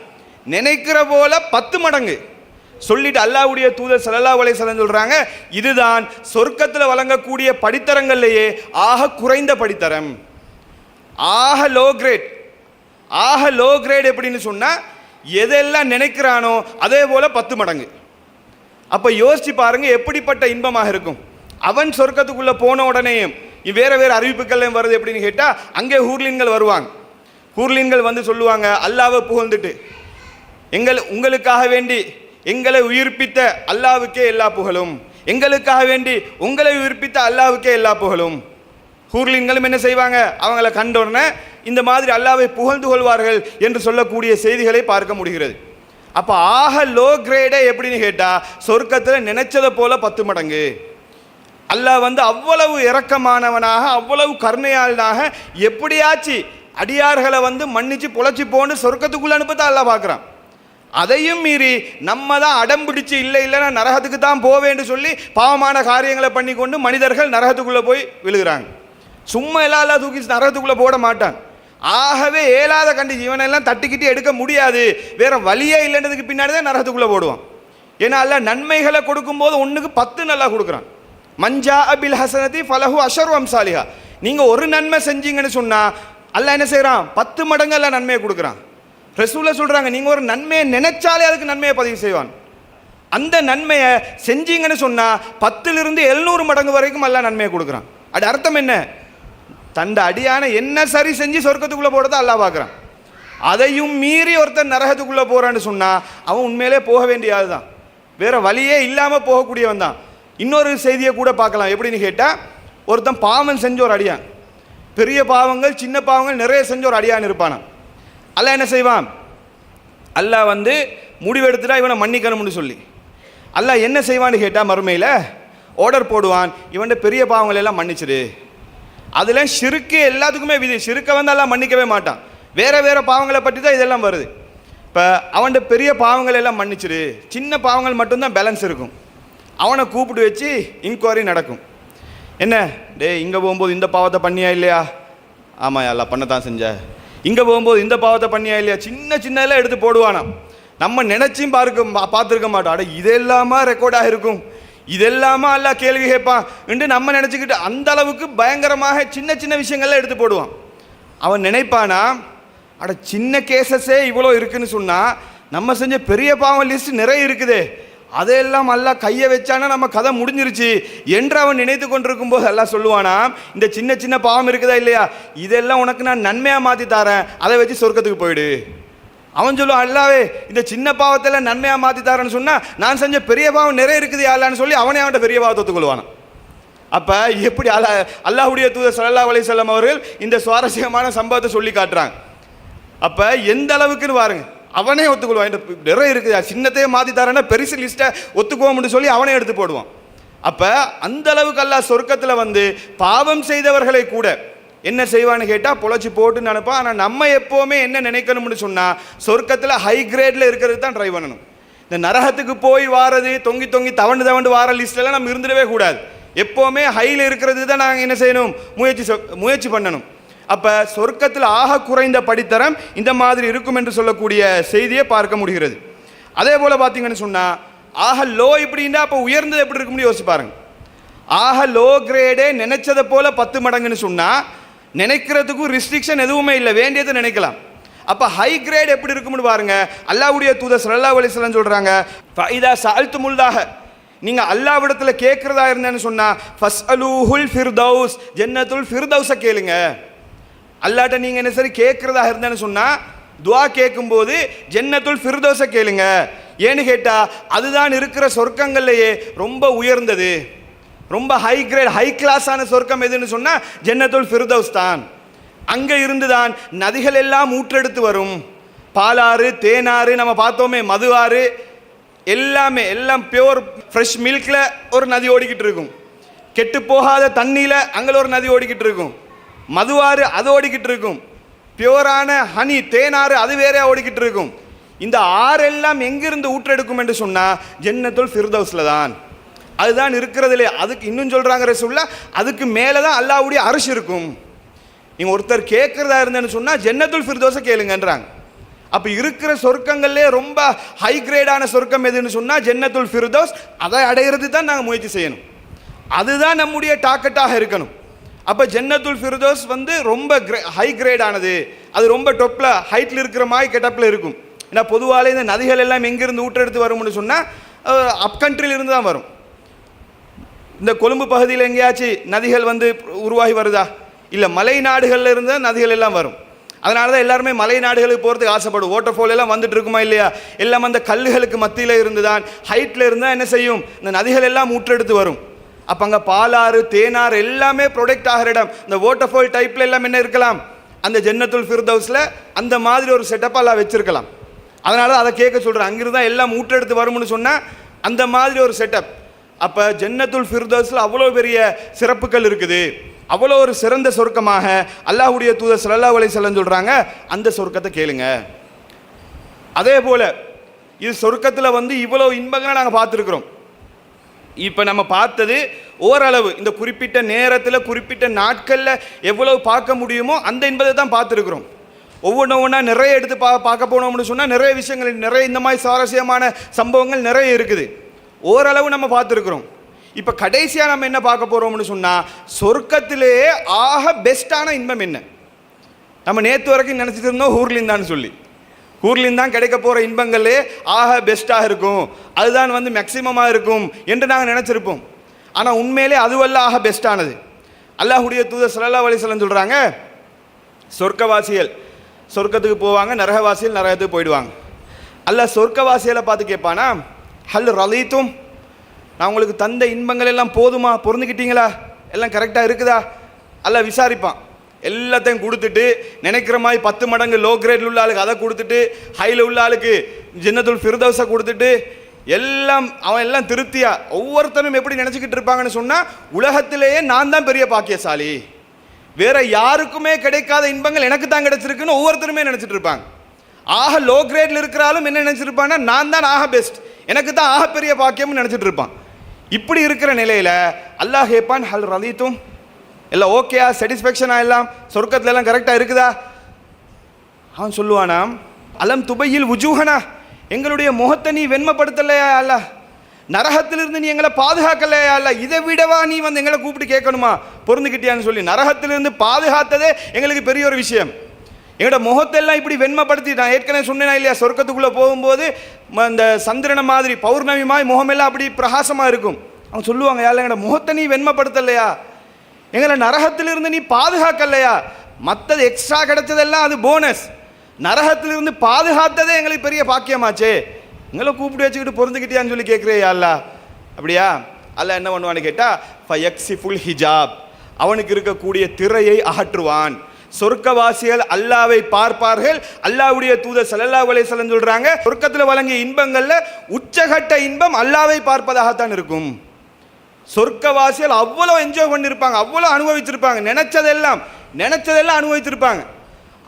நினைக்கிற போல 10 மடங்கு சொல்லிட்டு அல்லாஹ்வுடைய தூதர் ஸல்லல்லாஹு அலைஹி வஸல்லம் சொல்றாங்க, இதுதான் சொர்க்கத்தில் வழங்கக்கூடிய படித்தரங்கள்லேயே ஆக குறைந்த படித்தரம், ஆக லோ கிரேட். ஆக லோ கிரேட் எப்படின்னு சொன்னா எதெல்லாம் நினைக்கிறானோ அதே போல 10 மடங்கு. அப்ப யோசிச்சு பாருங்க எப்படிப்பட்ட இன்பமாக இருக்கும். அவன் சொர்க்கத்துக்குள்ள போன உடனேயும் வேற வேற அறிவிப்புகள் வருது. எப்படின்னு கேட்டா அங்கே ஹூர்லீன்கள் வருவாங்க. ஹூர்லீன்கள் சொல்லுவாங்க, அல்லாஹ்வை புகழ்ந்துட்டு, உங்களுக்காக வேண்டி எங்களை உயிர்ப்பித்த அல்லாஹ்வுக்கே எல்லா புகழும், எங்களுக்காக வேண்டி உங்களை உயிர்ப்பித்த அல்லாஹ்வுக்கே எல்லா புகழும். ஹூர்லீன்களும் என்ன செய்வாங்க, அவங்கள கண்ட உடனே இந்த மாதிரி அல்லாஹ்வை புகழ்ந்து கொள்வார்கள் என்று சொல்லக்கூடிய செய்திகளை பார்க்க முடிகிறது. அப்ப ஆக லோ கிரேடே எப்படின்னு கேட்டா சொர்க்கத்தில் நினைச்சதை போல 10 மடங்கு. அல்லாஹ் அவ்வளவு இரக்கமானவனாக, அவ்வளவு கருணையாளனாக, எப்படியாச்சு அடியார்களை மன்னிச்சு பொழைச்சி போன்னு சொர்க்கத்துக்குள்ள அனுப்பத்தான் அல்லாஹ் பார்க்குறான். அதையும் மீறி நம்ம தான் அடம் பிடிச்சு இல்லைன்னா நரகத்துக்கு தான் போவேன்னு சொல்லி பாவமான காரியங்களை பண்ணி கொண்டு மனிதர்கள் நரகத்துக்குள்ளே போய் விழுகிறாங்க. சும்மா எல்லாம் தூக்கி நரகத்துக்குள்ளே போட மாட்டான். ஆகவே ஏலாத கண்டி ஜீவனெல்லாம் தட்டிக்கிட்டு எடுக்க முடியாது, வேற வழியே இல்லைன்றதுக்கு பின்னாடி தான் நரகத்துக்குள்ளே போடுவான். ஏன்னா அல்லாஹ் நன்மைகளை கொடுக்கும்போது 1க்கு 10 நல்லா கொடுக்குறான். மஞ்சா அபில் ஹசனதி ஃபலஹு அஷரு அம்சாலிஹா. நீங்கள் ஒரு நன்மை செஞ்சீங்கன்னு சொன்னால் அல்லாஹ் என்ன செய்கிறான், 10 மடங்கு எல்லாம் நன்மையை கொடுக்குறான். ரசூலுல்லாஹ் சொல்கிறாங்க, நீங்கள் ஒரு நன்மையை நினைச்சாலே அதுக்கு நன்மையை பதிவு செய்வான். அந்த நன்மையை செஞ்சீங்கன்னு சொன்னால் 10லிருந்து 700 மடங்கு வரைக்கும் அல்லாஹ் நன்மையை கொடுக்குறான். அது அர்த்தம் என்ன, தண்ட அடியான என்ன சரி செஞ்சு சொர்க்கத்துக்குள்ளே போகிறத அல்லாஹ் பார்க்குறான். அதையும் மீறி ஒருத்தன் நரகத்துக்குள்ளே போகிறான்னு சொன்னால் அவன் உண்மையிலே போக வேண்டிய ஆள் தான், வேற வழியே இல்லாமல் போகக்கூடியவன் தான். இன்னொரு செய்தியை கூட பார்க்கலாம். எப்படின்னு கேட்டால் ஒருத்தன் பாவம் செஞ்ச ஒரு அடியான், பெரிய பாவங்கள் சின்ன பாவங்கள் நிறைய செஞ்ச ஒரு அடியான் இருப்பானான். அல்லாஹ் என்ன செய்வான், அல்லாஹ் முடிவெடுத்துட்டா இவனை மன்னிக்கணும்னு சொல்லி அல்லாஹ் என்ன செய்வான்னு கேட்டால் மறுமையில் ஆர்டர் போடுவான், இவன் பெரிய பாவங்கள் எல்லாம் மன்னிச்சிடு. அதில் ஷிருக்கு எல்லாத்துக்குமே விதி, ஷிருக்கை எல்லாம் மன்னிக்கவே மாட்டான். வேற வேற பாவங்களை பற்றி தான் இதெல்லாம் வருது. இப்போ அவன் பெரிய பாவங்கள் எல்லாம் மன்னிச்சிடு, சின்ன பாவங்கள் மட்டும்தான் பேலன்ஸ் இருக்கும். அவனை கூப்பிட்டு வச்சு இன்கொயரி நடக்கும். என்ன டே, இங்கே போகும்போது இந்த பாவத்தை பண்ணியா இல்லையா? ஆமாம் எல்லாம் பண்ணத்தான் செஞ்ச. இங்கே போகும்போது இந்த பாவத்தை பண்ணியா இல்லையா? சின்ன சின்னதெல்லாம் எடுத்து போடுவானா. நம்ம நினச்சும் பார்த்துருக்க மாட்டோம். அட இதெல்லாமா ரெக்கார்டாக இருக்கும், இதெல்லாமா எல்லாம் கேள்வி கேட்பான் என்று நம்ம நினச்சிக்கிட்டு அந்த அளவுக்கு பயங்கரமாக சின்ன சின்ன விஷயங்கள்லாம் எடுத்து போடுவான். அவன் நினைப்பானா, அட சின்ன கேசஸே இவ்வளோ இருக்குன்னு சொன்னால் நம்ம செஞ்ச பெரிய பாவம் லிஸ்ட் நிறைய இருக்குதே, அதையெல்லாம் அல்லாஹ் கையை வச்சானா நம்ம கதை முடிஞ்சிருச்சு என்று அவன் நினைத்து கொண்டிருக்கும் போது அல்லாஹ் சொல்லுவானா, இந்த சின்ன சின்ன பாவம் இருக்குதா இல்லையா, இதெல்லாம் உனக்கு நான் நன்மையாக மாற்றி தரேன், அதை வச்சு சொர்க்கத்துக்கு போயிடு. அவன் சொல்லுவான், அல்லாவே இந்த சின்ன பாவத்தில் நன்மையாக மாற்றி தரேன்னு சொன்னால் நான் செஞ்ச பெரிய பாவம் நிறைய இருக்குது அல்லான்னு சொல்லி அவனே அவன்கிட்ட பெரிய பாவத்தை ஒத்துக்கொள்வானான். அப்போ எப்படி அல்லாஹ்வுடைய தூதர் ஸல்லல்லாஹு அலைஹி வஸல்லம் அவர்கள் இந்த சுவாரஸ்யமான சம்பவத்தை சொல்லி காட்டுறாங்க. அப்போ எந்த அளவுக்குன்னு பாருங்க, அவனே ஒத்துக்கொள்வான். இந்த நிறைய இருக்குது, சின்னத்தையே மாற்றி தரேன்னா பெருசு லிஸ்ட்டை ஒத்துக்குவோம்னு சொல்லி அவனே எடுத்து போடுவான். அப்போ அந்த அளவுக்கு அல்லாஹ் சொர்க்கத்தில் வந்து பாவம் செய்தவர்களை கூட என்ன செய்வான்னு கேட்டால் பொழைச்சி போட்டுன்னு நினைப்பான். ஆனால் நம்ம எப்போவுமே என்ன நினைக்கணும்னு சொன்னால் சொர்க்கத்தில் ஹை கிரேடில் இருக்கிறது தான் ட்ரை பண்ணணும். இந்த நரகத்துக்கு போய் வாரது தொங்கி தொங்கி தவண்டு வார லிஸ்ட்டெல்லாம் நம்ம இருந்துடவே கூடாது. எப்போவுமே ஹையில் இருக்கிறது தான் நாங்கள் என்ன செய்யணும், முயற்சி பண்ணணும். அப்போ சொர்க்கத்தில் ஆக குறைந்த படித்தரம் இந்த மாதிரி இருக்கும் என்று சொல்லக்கூடிய செய்தியை பார்க்க முடிகிறது. அதே போல் பார்த்தீங்கன்னு சொன்னால் ஆக லோ இப்படின்னா அப்போ உயர்ந்தது எப்படி இருக்கும்னு யோசிச்சு பாருங்க. ஆக லோ கிரேடே நினைச்சதை போல 10 மடங்குன்னு சொன்னால் நினைக்கிறதுக்கும் ரிஸ்ட்ரிக்ஷன் எதுவுமே இல்லை, வேண்டியதை நினைக்கலாம். அப்போ ஹை கிரேட் எப்படி இருக்கும்னு பாருங்க. அல்லாஹ்வுடைய தூதர் ஸல்லல்லாஹு அலைஹி வஸல்லம் சொல்கிறாங்க, ஃபைதா சஅல்துமுல்லாஹ, நீங்கள் அல்லாஹ்விடத்தில் கேட்குறதா இருந்தேன்னு சொன்னால் ஃபஸ்அலூஹுல் ஃபிர்தௌஸ், ஜன்னத்துல் ஃபிர்தௌஸை கேளுங்க. அல்லாட்ட நீங்கள் என்ன சரி கேட்குறதா இருந்தேன்னு சொன்னால் துவா கேட்கும்போது ஜன்னத்துல் ஃபிர்தௌஸை கேளுங்க. ஏன்னு கேட்டால் அதுதான் இருக்கிற சொர்க்கங்கள்லையே ரொம்ப உயர்ந்தது, ரொம்ப ஹை கிரேட் ஹை கிளாஸான சொர்க்கம் எதுன்னு சொன்னால் ஜன்னத்துல் ஃபிர்தௌஸ் தான். அங்கே இருந்து தான் நதிகள் எல்லாம் ஊற்றெடுத்து வரும். பாலாறு, தேனாறு, நம்ம பார்த்தோமே மது ஆறு, எல்லாமே எல்லாம் பியோர் ஃப்ரெஷ் மில்கில் ஒரு நதி ஓடிக்கிட்டு இருக்கும். கெட்டு போகாத தண்ணியில் அங்கே ஒரு நதி ஓடிக்கிட்டு இருக்கும். மதுவாறு அது ஓடிக்கிட்டு இருக்கும். பியோரான ஹனி தேனாறு அது வேற ஓடிக்கிட்டு இருக்கும். இந்த ஆறெல்லாம் எங்கிருந்து ஊற்றெடுக்கும் என்று சொன்னால் ஜன்னத்துல் ஃபிர்தௌஸில் தான். அதுதான் இருக்கிறதுலே. அதுக்கு இன்னும் சொல்கிறாங்க ரசூலுல்லாஹ், அதுக்கு மேலே தான் அல்லாஹ்வுடைய அர்ஷ் இருக்கும். நீங்கள் ஒருத்தர் கேட்குறதா இருந்தேன்னு சொன்னால் ஜன்னத்துல் ஃபிர்தௌஸை கேளுங்கன்றாங்க. அப்போ இருக்கிற சொர்க்கங்கள்லே ரொம்ப ஹை கிரேடான சொர்க்கம் எதுன்னு சொன்னால் ஜன்னத்துல் ஃபிர்தௌஸ். அதை அடையிறது தான் நாங்கள் முயற்சி செய்யணும். அதுதான் நம்முடைய டார்கெட்டாக இருக்கணும். அப்போ ஜன்னத்துல் ஃபிர்தௌஸ் வந்து ரொம்ப ஹை கிரேடானது, அது ரொம்ப டொப்பில் ஹைட்டில் இருக்கிற மாதிரி கெட்டப்பில் இருக்கும். ஏன்னா பொதுவாக இந்த நதிகள் எல்லாம் எங்கேருந்து ஊற்றெடுத்து வரும்னு சொன்னால் அப் கண்ட்ரியிலிருந்து தான் வரும். இந்த கொழும்பு பகுதியில் எங்கேயாச்சும் நதிகள் வந்து உருவாகி வருதா? இல்லை, மலை நாடுகளில் இருந்து நதிகள் எல்லாம் வரும். அதனால தான் எல்லாருமே மலை நாடுகளுக்கு போகிறதுக்கு ஆசைப்படும். வாட்டர் ஃபால் எல்லாம் வந்துட்டு இருக்குமா இல்லையா, எல்லாம் அந்த கல்லுகளுக்கு மத்தியில் இருந்து தான் ஹைட்டில் இருந்தால் என்ன செய்யும், இந்த நதிகள் எல்லாம் ஊற்றெடுத்து வரும். அப்போ அங்கே பாலாறு தேனாறு எல்லாமே ப்ரொடெக்ட் ஆகிற இடம். இந்த வாட்டர் ஃபால் டைப்பில் எல்லாம் என்ன இருக்கலாம், அந்த ஜன்னத்துல் ஃபிர்தௌஸில் அந்த மாதிரி ஒரு செட்டப்பாக எல்லாம் வச்சுருக்கலாம். அதனால அதை கேட்க சொல்கிறேன். அங்கிருந்து தான் எல்லாம் ஊற்றெடுத்து வரும்னு சொன்னால் அந்த மாதிரி ஒரு செட்டப். அப்போ ஜன்னத்துல் ஃபிர்தௌஸில் அவ்வளோ பெரிய சிறப்புகள் இருக்குது. அவ்வளோ ஒரு சிறந்த சொர்க்கமாக அல்லாஹ்வுடைய தூதர் ஸல்லல்லாஹு அலைஹி வஸல்லம் சொல்கிறாங்க, அந்த சொர்க்கத்தை கேளுங்க. அதே போல் இது சொர்க்கத்தில் வந்து இவ்வளோ இன்பங்களை நாங்கள் பார்த்துருக்குறோம். இப்போ நம்ம பார்த்தது ஓரளவு இந்த குறிப்பிட்ட நேரத்தில் குறிப்பிட்ட நாட்களில் எவ்வளவு பார்க்க முடியுமோ அந்த இன்பத்தை தான் பார்த்துருக்குறோம். ஒவ்வொன்றா நிறைய எடுத்து பார்க்க போனோம்னு சொன்னால் நிறைய விஷயங்கள், நிறைய இந்த மாதிரி சுவாரஸ்யமான சம்பவங்கள் நிறைய இருக்குது. ஓரளவு நம்ம பார்த்துருக்குறோம். இப்போ கடைசியாக நம்ம என்ன பார்க்க போகிறோம்னு சொன்னால் சொர்க்கத்திலேயே ஆக பெஸ்ட்டான இன்பம் என்ன. நம்ம நேற்று வரைக்கும் நினச்சிட்டு இருந்தோம் ஹூர்லிந்தான்னு சொல்லி, ஹூர்லிந்தான் கிடைக்க போகிற இன்பங்களே ஆக பெஸ்ட்டாக இருக்கும், அதுதான் வந்து மேக்சிமமாக இருக்கும் என்று நாங்கள் நினச்சிருப்போம். ஆனால் உண்மையிலே அதுவல்ல ஆக பெஸ்ட்டானது. அல்லாஹ்வுடைய தூதர் ஸல்லல்லாஹு அலைஹி வஸல்லம் சொல்கிறாங்க, சொர்க்கவாசிகள் சொர்க்கத்துக்கு போவாங்க, நரகவாசிகள் நரகத்துக்கு போயிடுவாங்க. அல்லாஹ் சொர்க்கவாசிகளை பார்த்து கேட்பானா, ஹல் ரலீத்தும், நான் உங்களுக்கு தந்த இன்பங்கள் எல்லாம் போதுமா, பொருந்துக்கிட்டீங்களா, எல்லாம் கரெக்டாக இருக்குதா? அல்லாஹ் விசாரிப்பான். எல்லாத்தையும் கொடுத்துட்டு நினைக்கிற மாதிரி 10 மடங்கு லோ கிரேடில் உள்ள ஆளுக்கு அதை கொடுத்துட்டு ஹையில் உள்ள ஆளுக்கு ஜன்னத்துல் ஃபிர்தௌஸை கொடுத்துட்டு எல்லாம் அவன் எல்லாம் திருப்தியா ஒவ்வொருத்தரும் எப்படி நினச்சிக்கிட்டு இருப்பாங்கன்னு சொன்னால் உலகத்திலேயே நான் தான் பெரிய பாக்கியசாலி, வேற யாருக்குமே கிடைக்காத இன்பங்கள் எனக்கு தான் கிடைச்சிருக்குன்னு ஒவ்வொருத்தருமே நினச்சிட்டு இருப்பாங்க. ஆக லோ கிரேடில் இருக்கிறாலும் என்ன நினச்சிருப்பான்னா நான் தான் ஆக பெஸ்ட், எனக்கு தான் ஆக பெரிய பாக்கியம்னு நினச்சிட்டு இருப்பான். இப்படி இருக்கிற நிலையில் அல்லாஹ் கேட்பான், ஹல் ரலீத்தும், எல்லாம் ஓகேயா, சாட்டிஸ்ஃபேக்ஷனா, எல்லாம் சொர்க்கத்தில் எல்லாம் கரெக்டாக இருக்குதா? அவன் சொல்லுவானாம், அலம் துபையில் உஜூஹனா, எங்களுடைய முகத்தை நீ வெண்மைப்படுத்தலையா அல்ல, நரகத்திலிருந்து நீ எங்களை பாதுகாக்கலையா அல்ல, இதை விடவா நீ வந்து எங்களை கூப்பிட்டு கேட்கணுமா, பொருந்துக்கிட்டியான்னு சொல்லி நரகத்திலிருந்து பாதுகாத்ததே எங்களுக்கு பெரிய ஒரு விஷயம். எங்களோட முகத்தெல்லாம் இப்படி வெண்மைப்படுத்தி, நான் ஏற்கனவே சொன்னேனா இல்லையா, சொர்க்கத்துக்குள்ளே போகும்போது இந்த சந்திரனை மாதிரி பௌர்ணமி மாதிரி முகமெல்லாம் அப்படி பிரகாசமாக இருக்கும். அவங்க சொல்லுவாங்க, யாரில் எங்களோட முகத்தை நீ வெண்மைப்படுத்தலையா, எங்களை நரகத்திலிருந்து நீ பாதுகாக்கலையா, மற்றது எக்ஸ்ட்ரா கிடைச்சதெல்லாம் அது போனஸ், நரகத்திலிருந்து பாதுகாத்ததே எங்களுக்கு பெரிய பாக்கியமாச்சே, எங்களை கூப்பிட்டு வச்சுக்கிட்டு பொருந்துக்கிட்டியான்னு சொல்லி கேட்குறேன் அல்லா. அப்படியா? அல்ல என்ன பண்ணுவான்னு கேட்டால் ஃபயக்ஸிஃபுல் ஹிஜாப், அவனுக்கு இருக்கக்கூடிய திரையை அகற்றுவான். சொர்க்கவாசிகள் அல்லாவை பார்ப்பார்கள். அல்லாஹ்வுடைய தூதர் ஸல்லல்லாஹு அலைஹி வஸல்லம் சொல்றாங்க, சொர்க்கத்தில் வழங்கிய இன்பங்கள்ல உச்சகட்ட இன்பம் அல்லாவை பார்ப்பதாகத்தான் இருக்கும். சொர்க்கவாசிகள் அவ்வளோ என்ஜாய் பண்ணியிருப்பாங்க, அவ்வளோ அனுபவிச்சிருப்பாங்க, நினைச்சதெல்லாம் அனுபவிச்சிருப்பாங்க,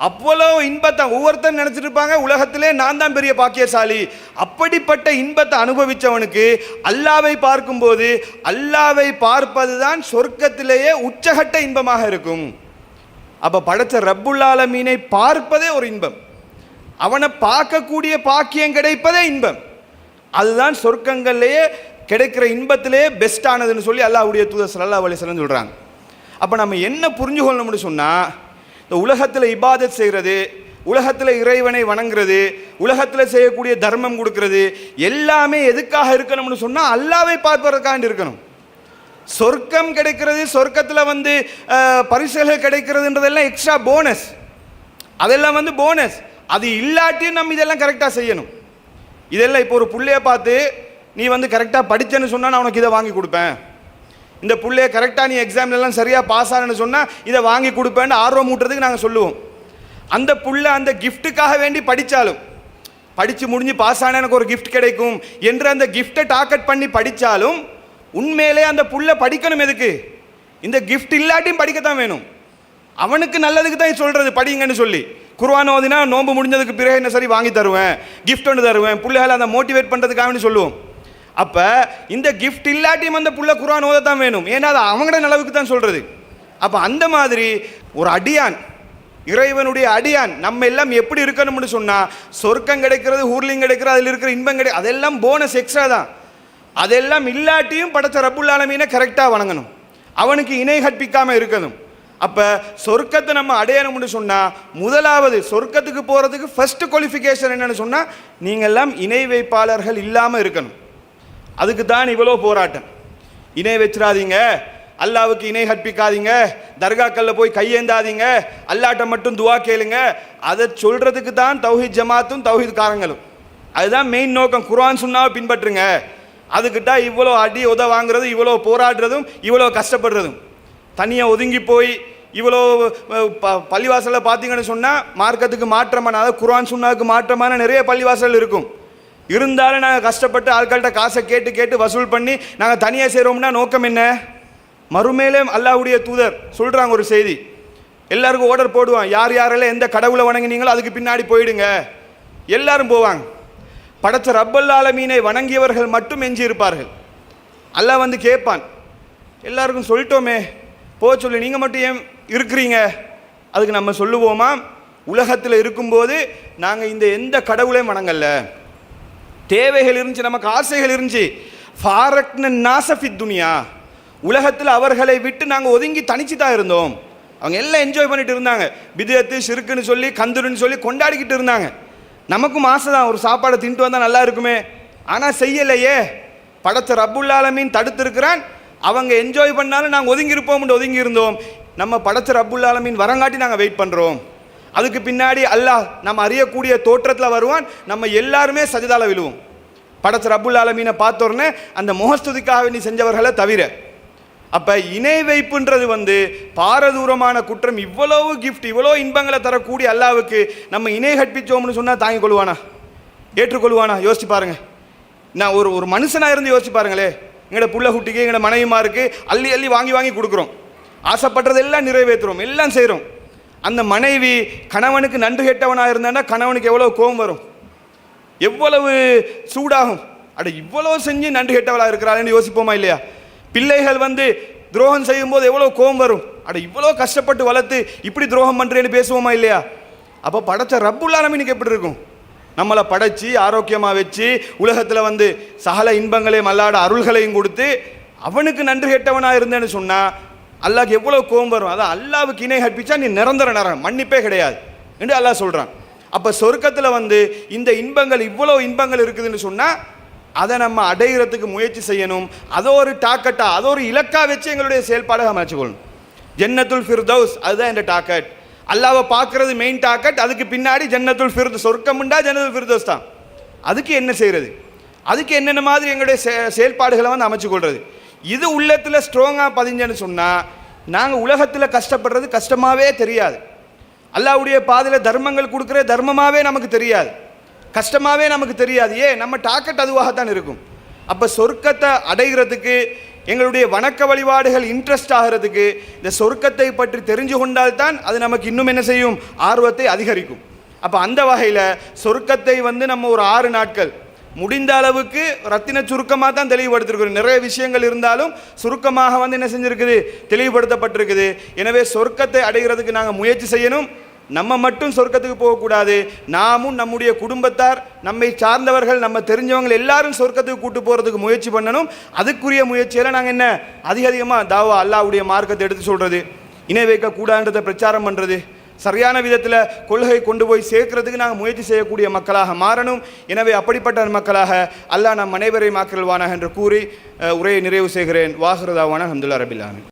அவ்வளோ இன்பத்தை ஒவ்வொருத்தரும் நினைச்சிருப்பாங்க, உலகத்திலே நான் தான் பெரிய பாக்கியசாலி. அப்படிப்பட்ட இன்பத்தை அனுபவிச்சவனுக்கு அல்லாவை பார்க்கும்போது அல்லாவை பார்ப்பது தான் சொர்க்கத்திலேயே உச்சகட்ட இன்பமாக இருக்கும். அப்போ படைச்ச ரப்புல் ஆலமீனை பார்ப்பதே ஒரு இன்பம், அவனை பார்க்கக்கூடிய பாக்கியம் கிடைப்பதே இன்பம். அதுதான் சொர்க்கங்கள்லேயே கிடைக்கிற இன்பத்திலேயே பெஸ்ட்டானதுன்னு சொல்லி அல்லாஹ்வுடைய தூதர் ஸல்லல்லாஹு அலைஹி வஸல்லம் சொல்கிறாங்க. அப்போ நம்ம என்ன புரிஞ்சுக்கொள்ளணும்னு சொன்னால், இந்த உலகத்தில் இபாதத் செய்கிறது, உலகத்தில் இறைவனை வணங்குறது, உலகத்தில் செய்யக்கூடிய தர்மம் கொடுக்கறது எல்லாமே எதுக்காக இருக்கணும்னு சொன்னால் அல்லாவை பார்ப்பதற்காக இருக்கணும். சொர்க்கம் கிடைக்கிறது, சொர்க்கத்தில் பரிசுகள் கிடைக்கிறதுன்றதெல்லாம் எக்ஸ்ட்ரா போனஸ், அதெல்லாம் போனஸ். அது இல்லாட்டியும் நம்ம இதெல்லாம் கரெக்டாக செய்யணும். இதெல்லாம் இப்போ ஒரு புள்ளைய பார்த்து நீ கரெக்டாக படித்தேன்னு சொன்னால் நான் உனக்கு இதை வாங்கி கொடுப்பேன், இந்த புள்ளைய கரெக்டாக நீ எக்ஸாம்லாம் சரியாக பாஸ் ஆனன்னு சொன்னால் இதை வாங்கி கொடுப்பேன்னு ஆர்வம் ஊட்டுறதுக்கு நாங்கள் சொல்லுவோம். அந்த புள்ளை அந்த கிஃப்ட்டுக்காக வேண்டி படித்தாலும், படித்து முடிஞ்சு பாஸ் ஆன எனக்கு ஒரு கிஃப்ட் கிடைக்கும் என்று அந்த கிஃப்ட்டை டார்கெட் பண்ணி படித்தாலும் உண்மையிலே அந்த புள்ள படிக்கணும். எதுக்கு? இந்த கிஃப்ட் இல்லாட்டியும் படிக்கத்தான் வேணும். அவனுக்கு நல்லதுக்கு தான் சொல்கிறது படிங்கன்னு சொல்லி. குர்ஆன் ஓதினா நோன்பு முடிஞ்சதுக்கு பிறகு என்ன சரி வாங்கி தருவேன், கிஃப்ட் ஒன்று தருவேன், பிள்ளைகளை அதை மோட்டிவேட் பண்ணுறதுக்காக சொல்லுவோம். அப்போ இந்த கிஃப்ட் இல்லாட்டியும் அந்த புள்ள குர்ஆன் ஓதத்தான் வேணும், ஏன்னா அது அவங்களோட நலவுக்கு தான் சொல்கிறது. அப்போ அந்த மாதிரி ஒரு அடியான், இறைவனுடைய அடியான் நம்ம எல்லாம் எப்படி இருக்கணும்னு சொன்னால், சொர்க்கம் கிடைக்கிறது, ஹூர்லிங் கிடைக்கிறது, அதில் இருக்கிற இன்பம் கிடைக்கிறது, அதெல்லாம் போனஸ் எக்ஸ்ட்ரா தான். அதெல்லாம் இல்லாட்டியும் படைச்ச ரப்புல் ஆலமீனை கரெக்டாக வணங்கணும், அவனுக்கு இணை கற்பிக்காமல் இருக்கணும். அப்போ சொர்க்கத்தை நம்ம அடையணும்னு சொன்னால் முதலாவது சொர்க்கத்துக்கு போகிறதுக்கு ஃபர்ஸ்ட் குவாலிஃபிகேஷன் என்னென்னு சொன்னால், நீங்கள்லாம் இணை வைப்பாளர்கள் இல்லாமல் இருக்கணும். அதுக்கு தான் இவ்வளோ போராட்டம். இணை வச்சிடாதீங்க, அல்லாவுக்கு இணை கற்பிக்காதீங்க, தர்காக்களில் போய் கையேந்தாதீங்க, அல்லாட்ட மட்டும் துவா கேளுங்க, அதை சொல்கிறதுக்கு தான் தௌஹீத் ஜமாத்தும் தௌஹீத் காரங்களும். அதுதான் மெயின் நோக்கம். குர்ஆன் சுன்னாவை பின்பற்றுங்க. அதுக்கிட்ட இவ்வளோ அடி உத வாங்குறது, இவ்வளோ போராடுறதும், இவ்வளோ கஷ்டப்படுறதும், தனியாக ஒதுங்கி போய் இவ்வளோ பள்ளிவாசலில் பார்த்தீங்கன்னு சொன்னால் மார்க்கத்துக்கு மாற்றமான, அதாவது குர்ஆன் சுன்னாவுக்கு மாற்றமான நிறைய பள்ளிவாசல் இருக்கும். இருந்தாலும் நாங்கள் கஷ்டப்பட்டு ஆட்கள்கிட்ட காசை கேட்டு கேட்டு வசூல் பண்ணி நாங்கள் தனியாக செய்கிறோம்னா நோக்கம் என்ன? மறுமையிலே அல்லாஹ்வுடைய தூதர் சொல்கிறாங்க ஒரு செய்தி, எல்லாருக்கும் ஆர்டர் போடுவான், யார் யாரெல்லாம் எந்த கடவுளை வணங்கினீங்களோ அதுக்கு பின்னாடி போயிடுங்க. எல்லாரும் போவாங்க. படைச்ச ரப்புல் ஆலமீனை வணங்கியவர்கள் மட்டும் எஞ்சி இருப்பார்கள். அல்லாஹ் கேட்பான், எல்லாருக்கும் சொல்லிட்டோமே போக சொல்லி, நீங்கள் மட்டும் ஏன் இருக்கிறீங்க? அதுக்கு நம்ம சொல்லுவோமா, உலகத்தில் இருக்கும்போது நாங்கள் இந்த எந்த கடவுளையும் வணங்கல்ல, தேவைகள் இருந்துச்சு, நமக்கு ஆசைகள் இருந்துச்சு, ஃபாரக்ன நாசஃபித் துனியா, உலகத்தில் அவர்களை விட்டு நாங்கள் ஒதுங்கி தனிச்சு தான் இருந்தோம். அவங்க எல்லாம் என்ஜாய் பண்ணிட்டு இருந்தாங்க, பிதத்து ஷிர்க்குன்னு சொல்லி கந்துருன்னு சொல்லி கொண்டாடிக்கிட்டு இருந்தாங்க. நமக்கும் ஆசை தான், ஒரு சாப்பாடை தின்ட்டு வந்தால் நல்லா இருக்குமே, ஆனால் செய்யலையே. படைச்ச ரப்புல் ஆலமீன் தடுத்திருக்கிறான், அவங்க என்ஜாய் பண்ணாலும் நாங்கள் ஒதுங்கி இருந்தோம். நம்ம படைச்ச ரப்புல் ஆலமீன் வரங்காட்டி நாங்கள் வெயிட் பண்ணுறோம். அதுக்கு பின்னாடி அல்லாஹ் நம்ம அறியக்கூடிய தோற்றத்தில் வருவான், நம்ம எல்லாருமே சஜதால விழுவோம். படைச்ச ரப்புல் ஆலமீனை பார்த்தோன்னே அந்த முகஸ்துதிக்காக நீ செஞ்சவர்களை தவிர. அப்போ இணை வைப்புன்றது பாரதூரமான குற்றம். இவ்வளவு கிஃப்ட், இவ்வளோ இன்பங்களை தரக்கூடிய அல்லாவுக்கு நம்ம இணை கற்பிச்சோம்னு சொன்னால் தாங்கிக் கொள்வானா, ஏற்றுக்கொள்வானா? யோசிச்சு பாருங்க. நான் ஒரு மனுஷனாக இருந்து யோசிச்சு பாருங்களே, எங்களோட புள்ள குட்டிக்கு எங்களோட மனைவிமாருக்கு அள்ளி அள்ளி வாங்கி வாங்கி கொடுக்குறோம், ஆசைப்படுறதெல்லாம் நிறைவேற்றுறோம், எல்லாம் செய்கிறோம். அந்த மனைவி கணவனுக்கு நன்றி கெட்டவனாக இருந்தான்னா கணவனுக்கு எவ்வளோ கோபம் வரும், எவ்வளவு சூடாகும். அட இவ்வளோ செஞ்சு நன்றி கெட்டவளாக இருக்கிறாள்னு யோசிப்போமா இல்லையா? பிள்ளைகள் துரோகம் செய்யும்போது எவ்வளோ கோபம் வரும், அட இவ்வளோ கஷ்டப்பட்டு வளர்த்து இப்படி துரோகம் பண்ணுறேன்னு பேசுவோமா இல்லையா? அப்போ படைச்ச ரப்புல் ஆலமீனுக்கு எப்படி இருக்கும்? நம்மளை படைச்சி ஆரோக்கியமாக வச்சு உலகத்தில் சகல இன்பங்களையும் அல்லாட அருள்களையும் கொடுத்து அவனுக்கு நன்றி கெட்டவனாக இருந்தேன்னு சொன்னால் அல்லாஹ்க்கு எவ்வளோ கோபம் வரும். அதான் அல்லாவுக்கு இணை கற்பிச்சா நீ நிரந்தர நரகம், மன்னிப்பே கிடையாது. என்று அல்லாஹ் சொல்கிறான். அப்போ சொர்க்கத்தில் வந்து இந்த இன்பங்கள் இவ்வளோ இன்பங்கள் இருக்குதுன்னு சொன்னால் அதை நம்ம அடைகிறதுக்கு முயற்சி செய்யணும். அதை ஒரு டாக்கெட்டா, அதை ஒரு இலக்காக வச்சு எங்களுடைய செயல்பாடாக அமைச்சுக்கொள்ளணும். ஜன்னத்துல் ஃபிர்தௌஸ் அதுதான் இந்த டாக்கெட். அல்லாவை பார்க்கறது மெயின் டாக்கெட். அதுக்கு பின்னாடி ஜன்னத்துல் ஃபிர்தௌஸ், சொர்க்கமுண்டா ஜன்னத்துல் ஃபிர்தௌஸ் தான். அதுக்கு என்ன செய்கிறது, அதுக்கு என்னென்ன மாதிரி எங்களுடைய செயல்பாடுகளை வந்து அமைச்சுக்கொள்வது, இது உள்ளத்தில் ஸ்ட்ராங்காக பதிஞ்சன்னு சொன்னால் நாங்கள் உலகத்தில் கஷ்டப்படுறது கஷ்டமாகவே தெரியாது. அல்லாஹ்வுடைய பாதையில் தர்மங்கள் கொடுக்குற தர்மமாகவே நமக்கு தெரியாது, கஷ்டமாகவே நமக்கு தெரியாது. ஏன், நம்ம டாக்கெட் அதுவாகத்தான் இருக்கும். அப்போ சொர்க்கத்தை அடைகிறதுக்கு, எங்களுடைய வணக்க வழிபாடுகள் இன்ட்ரெஸ்ட் ஆகிறதுக்கு இந்த சொர்க்கத்தை பற்றி தெரிஞ்சு கொண்டால்தான் அது நமக்கு இன்னும் என்ன செய்யும், ஆர்வத்தை அதிகரிக்கும். அப்போ அந்த வகையில் சொர்க்கத்தை வந்து நம்ம ஒரு 6 நாட்கள் முடிந்த அளவுக்கு ரத்தின சுருக்கமாக தான் தெளிவுபடுத்திருக்கிறோம். நிறைய விஷயங்கள் இருந்தாலும் சுருக்கமாக வந்து என்ன செஞ்சுருக்குது, தெளிவுபடுத்தப்பட்டிருக்குது. எனவே சொர்க்கத்தை அடைகிறதுக்கு நாங்கள் முயற்சி செய்யணும். நம்ம மட்டும் சொர்க்கத்துக்கு போகக்கூடாது, நாமும் நம்முடைய குடும்பத்தார், நம்மை சார்ந்தவர்கள், நம்ம தெரிஞ்சவங்க எல்லாரும் சொர்க்கத்துக்கு கூட்டு போகிறதுக்கு முயற்சி பண்ணணும். அதுக்குரிய முயற்சியில் நாங்கள் என்ன அதிகமாக தாவா அல்லாஹ்வுடைய மார்க்கத்தை எடுத்து சொல்கிறது, இணை வைக்கக்கூடாதுன்றதை பிரச்சாரம் பண்ணுறது, சரியான விதத்தில் கொள்கை கொண்டு போய் சேர்க்கறதுக்கு நாங்கள் முயற்சி செய்யக்கூடிய மக்களாக மாறணும். எனவே அப்படிப்பட்ட மக்களாக அல்லாஹ் நம் அனைவரையும் ஆக்கிரல்வானாக என்று கூறி உரையை நிறைவு செய்கிறேன். வாஹிரு தாவானா அல்ஹம்துலில்லாஹி ரப்பில் ஆலமீன்.